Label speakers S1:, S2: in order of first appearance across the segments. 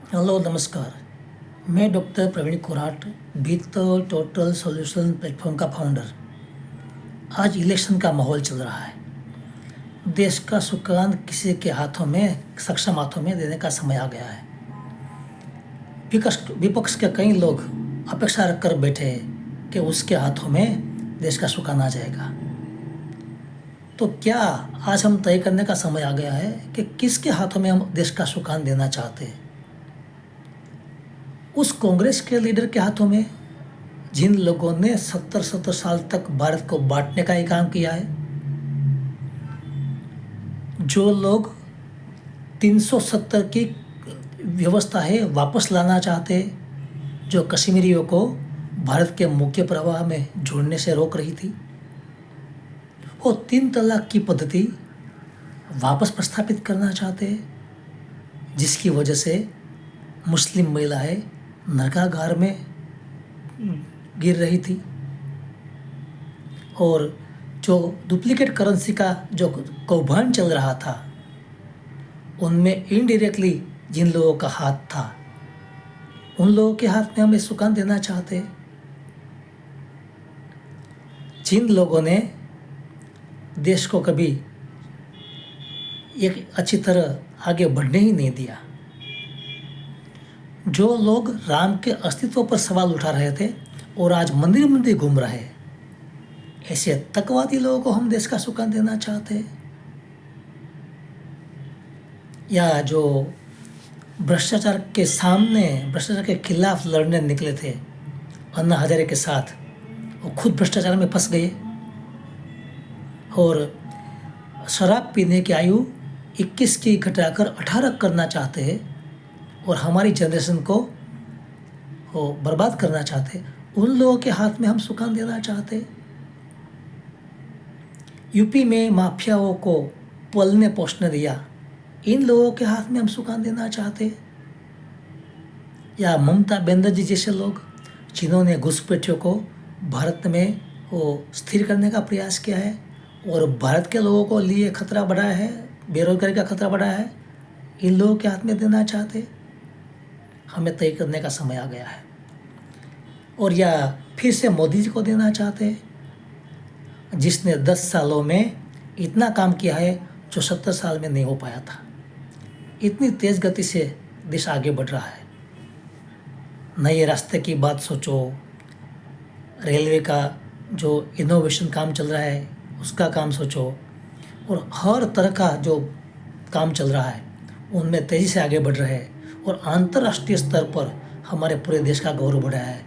S1: Hello नमस्कार। मैं doctor Praveen Korat, भीतर टोटल सॉल्यूशन प्लेटफॉर्म का फाउंडर। आज इलेक्शन का माहौल चल रहा है। देश का सुकान किसी के हाथों में, सक्षम हाथों में देने का समय आ गया है। विपक्ष के कई लोग अपेक्षा रखकर बैठे हैं कि उसके हाथों में देश का सुकान आ जाएगा। तो क्या आज हम तय करने का समय आ गया है कि किसके हाथों में हम देश का सुकान देना चाहते हैं? उस कांग्रेस के लीडर के हाथों में, जिन लोगों ने 70 साल तक भारत को बांटने का ही काम किया है, जो लोग 370 की व्यवस्था है वापस लाना चाहते, जो कश्मीरियों को भारत के मुख्य प्रवाह में जुड़ने से रोक रही थी, और 3 तलाक की पद्धति वापस प्रस्थापित करना चाहते, जिसकी वजह से मुस्लिम महिलाएं नरकागार में गिर रही थी, और जो डुप्लीकेट करेंसी का जो कौभांड चल रहा था, उनमें इनडायरेक्टली जिन लोगों का हाथ था, उन लोगों के हाथ में हमें सुकान देना चाहते। जिन लोगों ने देश को कभी एक अच्छी तरह आगे बढ़ने ही नहीं दिया, जो लोग राम के अस्तित्व पर सवाल उठा रहे थे और आज मंदिर मंदिर घूम रहे, ऐसे तकवादी लोगों को हम देश का सुकान देना चाहते। या जो भ्रष्टाचार के सामने, भ्रष्टाचार के खिलाफ लड़ने निकले थे अन्ना हजारे के साथ, वो खुद भ्रष्टाचार में फंस गए और शराब पीने की आयु 21 की घटाकर 18 करना चाहते हैं और हमारी जनरेशन को वो बर्बाद करना चाहते। उन लोगों के हाथ में हम सुकान देना चाहते। यूपी में माफियाओं को पलने पोषने दिया, इन लोगों के हाथ में हम सुकान देना चाहते। या ममता बनर्जी जैसे लोग, जिन्होंने घुसपैठियों को भारत में वो स्थिर करने का प्रयास किया है और भारत के लोगों को लिए खतरा बढ़ाया है, बेरोजगारी का खतरा बढ़ाया है, इन लोगों के हाथ में देना चाहते। हमें तय करने का समय आ गया है। और या फिर से मोदी जी को देना चाहते, जिसने 10 सालों में इतना काम किया है जो 70 साल में नहीं हो पाया था। इतनी तेज़ गति से देश आगे बढ़ रहा है। नए रास्ते की बात सोचो, रेलवे का जो इनोवेशन काम चल रहा है उसका काम सोचो, और हर तरह का जो काम चल रहा है उनमें तेज़ी से आगे बढ़ रहे हैं और अंतर्राष्ट्रीय स्तर पर हमारे पूरे देश का गौरव बढ़ा है।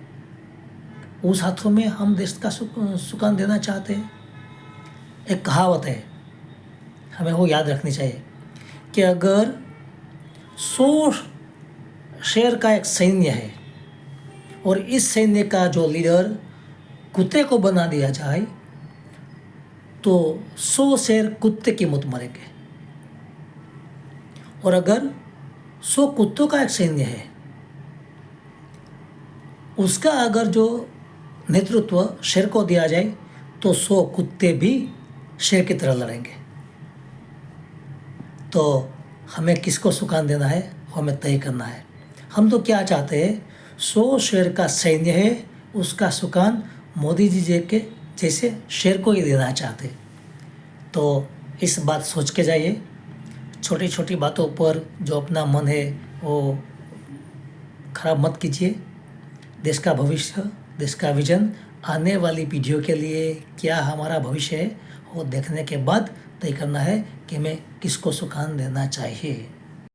S1: उस हाथों में हम देश का सुकान देना चाहते हैं। एक कहावत है, हमें वो याद रखनी चाहिए कि अगर 100 शेर का एक सैन्य है और इस सैन्य का जो लीडर कुत्ते को बना दिया जाए तो 100 शेर कुत्ते की मौत मरेंगे। और अगर 100 कुत्तों का एक सैन्य है, उसका अगर जो नेतृत्व शेर को दिया जाए तो 100 कुत्ते भी शेर की तरह लड़ेंगे। तो हमें किसको सुकान देना है, हमें तय करना है। हम तो क्या चाहते हैं, 100 शेर का सैन्य है, उसका सुकान मोदी जी के जैसे शेर को ही देना चाहते। तो इस बात सोच के जाइए। छोटी छोटी बातों पर जो अपना मन है वो खराब मत कीजिए। देश का भविष्य, देश का विजन, आने वाली पीढ़ियों के लिए क्या हमारा भविष्य है, वो देखने के बाद तय करना है कि हमें किसको सुकान देना चाहिए।